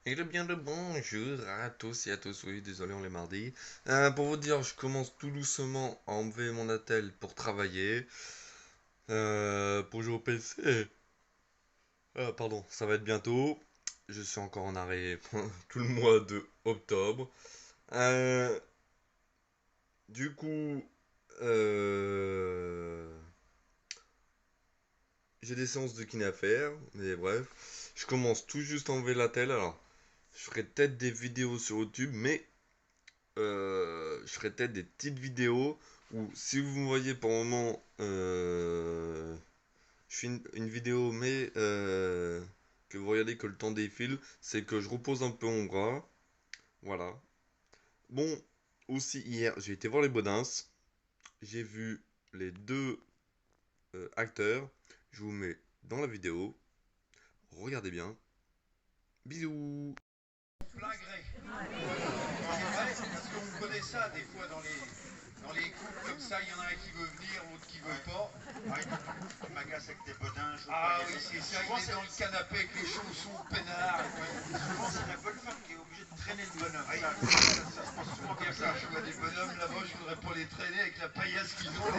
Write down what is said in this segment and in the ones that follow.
Et bien le bonjour à tous et à tous, oui, désolé, on est mardi. Pour vous dire, je commence tout doucement à enlever mon attel pour travailler, pour jouer au PC. Pardon, ça va être bientôt. Je suis encore en arrêt tout le mois de octobre. Euh, du coup, euh, j'ai des séances de kiné à faire, mais bref. Je commence tout juste à enlever l'attel, alors je ferai peut-être des vidéos sur YouTube, mais je ferai peut-être des petites vidéos où si vous me voyez pour le moment, je fais une vidéo mais que vous regardez que le temps défile, c'est que je repose un peu mon bras. Voilà. Bon, aussi hier, j'ai été voir les Bodins. J'ai vu les deux acteurs. Je vous mets dans la vidéo. Regardez bien. Bisous. Plein gré. C'est vrai, parce qu'on connaît ça des fois dans les couples comme ça, il y en a un qui veut venir, l'autre qui veut pas. Tu m'agaces avec tes bodins, je veux Ah pas y oui, aller. c'est ça, Souvent, il est dans le canapé avec les chaussons peinards. souvent, c'est la bonne femme qui est obligée de traîner le bonhomme. Ça se passe souvent Comme comme ça, ça. je vois des bonhommes là-bas, je voudrais pas les traîner avec la paillasse qu'ils ont.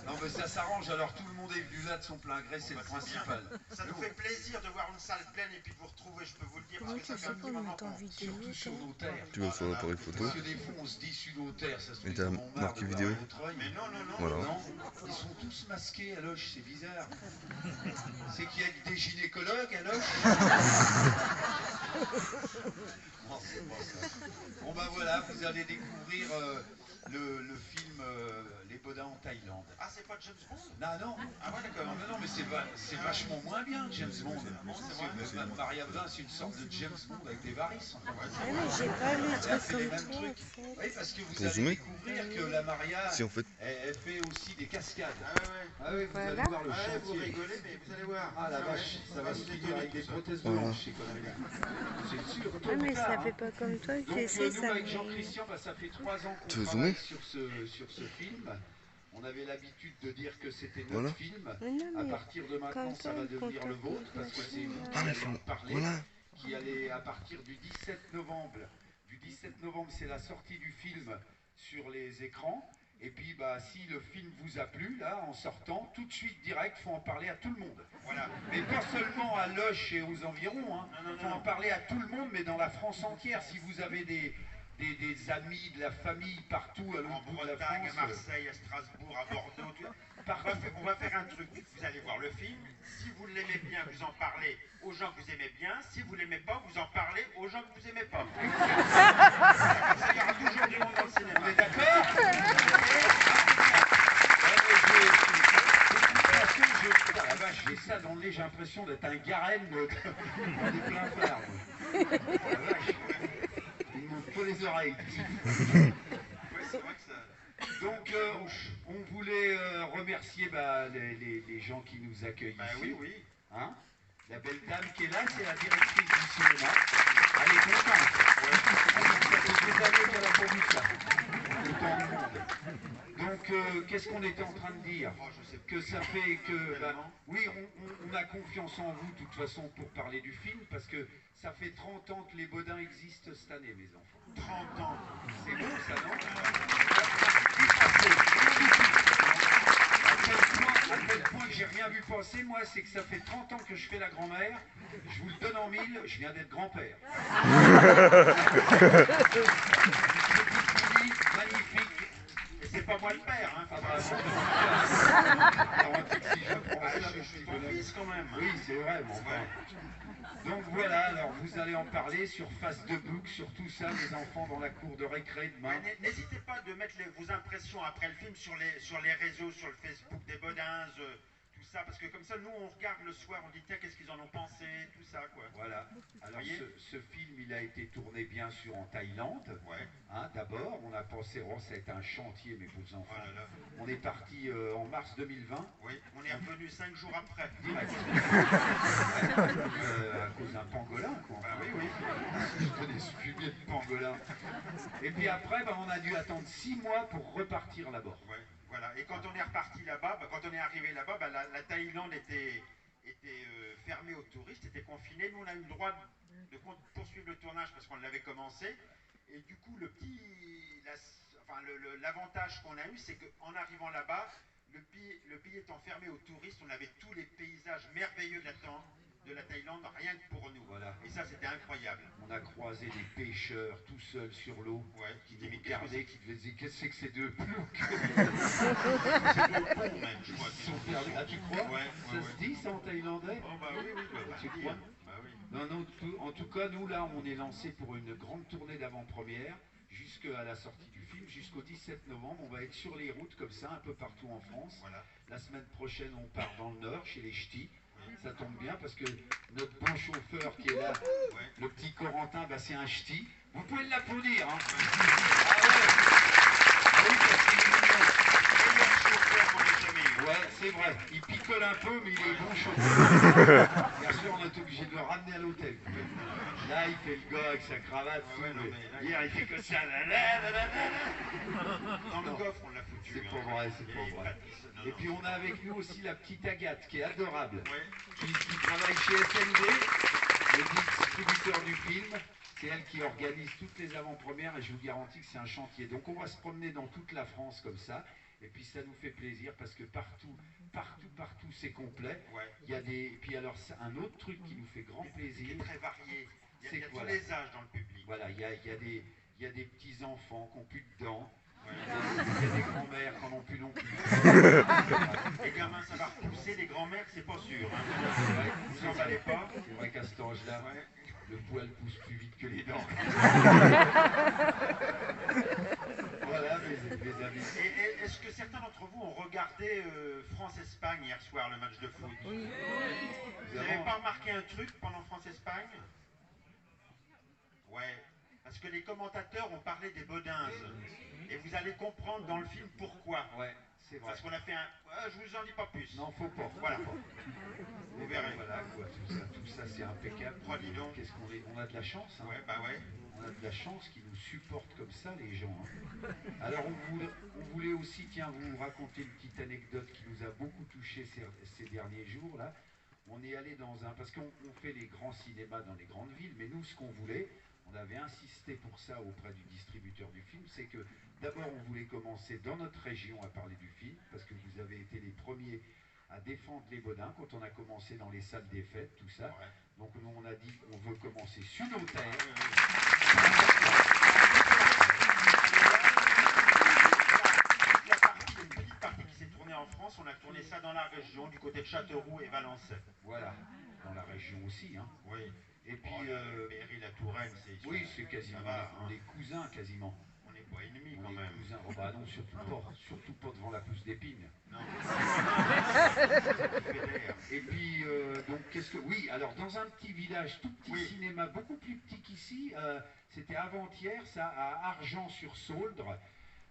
Non mais ça s'arrange, alors tout le monde est venu là de son plein gré, c'est le principal. Ça nous fait plaisir de voir une salle pleine et puis de vous retrouver, je peux vous le dire, parce que ça fait un petit moment qu'on... Surtout sur nos terres. Tu veux sur l'appareil photo. Parce que des fois on se dit sur nos terres, ça se fait Et t'as tellement marre marqué de voir vidéo. Vaudreuil. Mais non, non, non, Voilà. Non, ils sont tous masqués à Loche, c'est bizarre. C'est qu'il y a que des gynécologues à Loche. Non, c'est pas ça. Bon ben voilà, vous allez découvrir le film Les Bodins en Thaïlande. Ah, c'est pas James Bond? Non, non. Ah ouais, d'accord. Non, non, mais c'est vachement moins bien que James Bond. C'est vrai. Maria 20, c'est une sorte de James Bond avec des varices. Ah mais j'ai pas lu le Là, truc c'est les comme mêmes toi en trucs. fait. Oui, parce que vous Pour allez zoomer découvrir que la Maria, Si en fait, elle fait aussi des cascades. Ah ouais, Ah oui, vous Voilà. allez voir le ouais, vous chantier. rigolez, mais vous allez voir. Ah la ouais, vache, ça va se finir avec des prothèses Voilà. blanches, ces conneries-là. C'est sûr, tôt Ah ou mais tard, ça hein. fait pas comme toi, tu Donc sais, nous ça avec me... Jean-Christian, bah, ça fait 3 ans Tu qu'on veux travaille zoomer sur ce film. On avait l'habitude de dire que c'était notre Voilà. film. Mais non À mais partir de maintenant, comme ça ça, va le devenir le contact vôtre parce que c'est vous Ah, qui mais allez en parler. voilà. Qui allait à partir du 17 novembre. Du 17 novembre, c'est la sortie du film sur les écrans. Et puis, bah, si le film vous a plu, là, en sortant, tout de suite, direct, faut en parler à tout le monde. Voilà. Mais pas seulement à Loche et aux environs, hein. Faut en parler à tout le monde, mais dans la France entière. Si vous avez des amis, de la famille partout à En l'autre bout de la Bretagne, à France. Marseille, à Strasbourg, à Bordeaux, tout... Partout. On va faire un truc. Vous allez voir le film. Si vous l'aimez bien, vous en parlez aux gens que vous aimez bien. Si vous l'aimez pas, vous en parlez aux gens que vous aimez pas. Il y aura toujours du monde dans le cinéma. On est d'accord? Ah la vache, j'ai ça dans le nez, j'ai l'impression d'être un garenne dans des pleins phares. La vache, il me monte pas les oreilles. Ouais, c'est vrai que ça... Donc on voulait remercier bah, les gens qui nous accueillent Bah ici. oui, oui. Hein, la belle dame qui est là, c'est la directrice du cinéma. Elle est contente. Ça fait des années qu'elle n'a pas vu ça. Autant de monde. Donc, qu'est-ce qu'on était en train de dire? Oh, je sais Que ça fait que... bah, oui, on a confiance en vous, de toute façon, pour parler du film, parce que ça fait 30 ans que les Bodins existent cette année, mes enfants. 30 ans. C'est bon, ça, non? À tel point que j'ai rien vu passer, moi, c'est que ça fait 30 ans que je fais la grand-mère. Je vous le donne en mille, je viens d'être grand-père. Magnifique. Et c'est pas moi le père, hein. Je suis ton fils quand même. Oui, c'est vrai, mon frère. Donc voilà, alors vous allez en parler sur Facebook, sur tout ça, les enfants dans la cour de récré demain. Ouais, n'hésitez pas de mettre vos impressions après le film sur les réseaux, sur le Facebook des Bodins, tout ça, parce que comme ça, nous, on regarde le soir, on dit, tiens, qu'est-ce qu'ils en ont pensé, tout ça, quoi. Voilà. Alors Voyez ce film, il a été tourné bien sûr en Thaïlande. Ouais. Hein, d'abord, on a pensé, oh, ça a été un chantier, mes beaux enfants. Oh là là. On est parti en mars 2020. Oui, on est revenu 5 jours après. Direct. À cause d'un pangolin, quoi. Bah oui, oui. Je connais ce fumier de pangolin. Et puis après, bah, on a dû attendre 6 mois pour repartir là-bas. Ouais, voilà. Et quand on est reparti là-bas, bah, quand on est arrivé là-bas, bah, la Thaïlande était fermé aux touristes, était confiné. Nous, on a eu le droit de poursuivre le tournage parce qu'on l'avait commencé. Et du coup, l'avantage qu'on a eu, c'est qu'en arrivant là-bas, le pays étant fermé aux touristes, on avait tous les paysages merveilleux de la Thaïlande, rien que pour nous. Voilà. Et ça, c'était incroyable. On a croisé des pêcheurs tout seuls sur l'eau, qui nous regardaient, qui devaient se dire qu'est-ce que c'est que ces deux ploucs? C'est deux ponts même, je crois. Ils sont perdus. Ah, tu crois? Ouais, ça se dit ça en thaïlandais? Oh bah oui, Tu crois? Bah oui. Non, non, en tout cas, nous là, on est lancé pour une grande tournée d'avant-première jusqu'à la sortie du film, jusqu'au 17 novembre. On va être sur les routes comme ça, un peu partout en France. Voilà. La semaine prochaine, on part dans le Nord, chez les Ch'tis. Ça tombe bien parce que notre bon chauffeur qui est là, le petit Corentin, bah, c'est un Ch'ti. Vous pouvez l'applaudir, hein? Ah ouais. Ah oui, parce qu'il est mignon. Meilleur chauffeur qu'on ait jamais eu. Ouais, c'est vrai. Il picole un peu, mais il est bon chauffeur. Bien sûr, on est obligé de le ramener à l'hôtel. Là, il fait le gars avec sa cravate. Ouais, non, mais là, hier, il fait que ça. Dans le coffre, on l'a foutu. C'est pas vrai, c'est pas vrai. Et puis on a avec nous aussi la petite Agathe qui est adorable, qui travaille chez SND, le distributeur du film. C'est elle qui organise toutes les avant-premières et je vous garantis que c'est un chantier. Donc on va se promener dans toute la France comme ça. Et puis ça nous fait plaisir parce que partout c'est complet. Il y a des. Et puis alors un autre truc qui nous fait grand plaisir. C'est très varié. Il y a tous voilà. les âges dans le public. Voilà, il y a des petits enfants qui n'ont plus de dents. Il y a des grands-mères qui n'en ont plus non plus. Les gamins, ça va repousser, les grands-mères, c'est pas sûr. Hein. Vous en allez pas. C'est vrai qu'à cet âge-là, le poil pousse plus vite que les dents. Voilà, mes amis. Et est-ce que certains d'entre vous ont regardé France-Espagne hier soir, le match de foot? Oui. Vous n'avez pas remarqué un truc pendant France-Espagne? Ouais. Parce que les commentateurs ont parlé des Bodins. Et vous allez comprendre dans le film pourquoi. Ouais, c'est vrai. Parce qu'on a fait un... je vous en dis pas plus. Non, faut pas. Voilà. Vous verrez. Voilà, quoi. Tout ça c'est impeccable. Dis donc. Qu'est-ce qu'on est... On a de la chance. Hein. Ouais, bah ouais. On a de la chance qu'ils nous supportent comme ça, les gens. Hein. Alors, on voulait aussi, tiens, vous raconter une petite anecdote qui nous a beaucoup touchés ces derniers jours, là. On est allé dans un... Parce qu'on fait les grands cinémas dans les grandes villes, mais nous, ce qu'on voulait... On avait insisté pour ça auprès du distributeur du film, c'est que d'abord on voulait commencer dans notre région à parler du film, parce que vous avez été les premiers à défendre les Bodins quand on a commencé dans les salles des fêtes, tout ça. Ouais. Donc nous on a dit on veut commencer sur nos terres. Une petite partie qui s'est tournée en France, on a tourné ça dans la région, du côté de Châteauroux et Valençay. Voilà, dans la région aussi. Hein. Oui. Et puis, Berry, la Touraine, c'est... Oui, c'est quasiment... On est cousins, quasiment. On n'est pas ennemis, quand même. Cousins. Oh, bah non, surtout pas devant la pousse d'épine. Non. Et puis, donc, qu'est-ce que... Oui, alors, dans un petit village, tout petit cinéma, beaucoup plus petit qu'ici, c'était avant-hier, ça, à Argent-sur-Sauldre,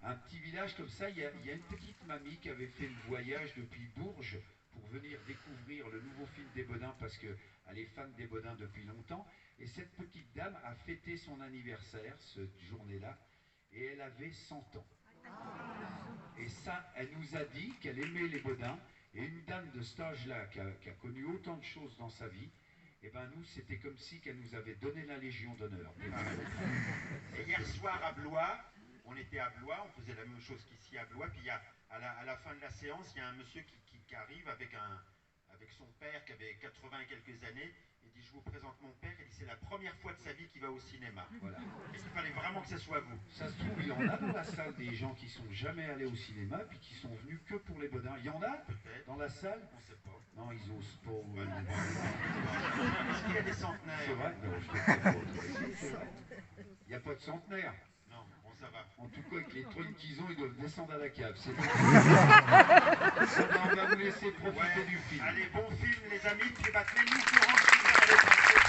un petit village comme ça, il y a une petite mamie qui avait fait le voyage depuis Bourges pour venir découvrir le nouveau film des Bodins, parce que elle est fan des Bodins depuis longtemps, et cette petite dame a fêté son anniversaire, cette journée-là, et elle avait 100 ans. Et ça, elle nous a dit qu'elle aimait les Bodins, et une dame de cet âge-là, qui a connu autant de choses dans sa vie, et ben nous, c'était comme si qu'elle nous avait donné la Légion d'honneur. Et hier soir à Blois, on était à Blois, on faisait la même chose qu'ici à Blois, puis à la fin de la séance, il y a un monsieur qui arrive avec son père qui avait 80 et quelques années. Il dit, je vous présente mon père. Il dit, c'est la première fois de sa vie qu'il va au cinéma. Voilà. Et il fallait vraiment que ce soit vous. Ça se trouve, il y en a dans la salle des gens qui sont jamais allés au cinéma, puis qui sont venus que pour les Bodins. Il y en a peut-être dans la salle. On ne sait pas. Non, ils osent pas. Est-ce qu'il y a des centenaires? C'est vrai. Non, je ne pas. C'est vrai. Il n'y a pas de centenaire. Non, bon, ça va. En tout cas, avec les trucs qu'ils ont, ils doivent descendre à la cave. C'est bon. On va vous laisser profiter du film. Allez, bon film, les amis. Puis tenez-nous au courant si vous allez passer.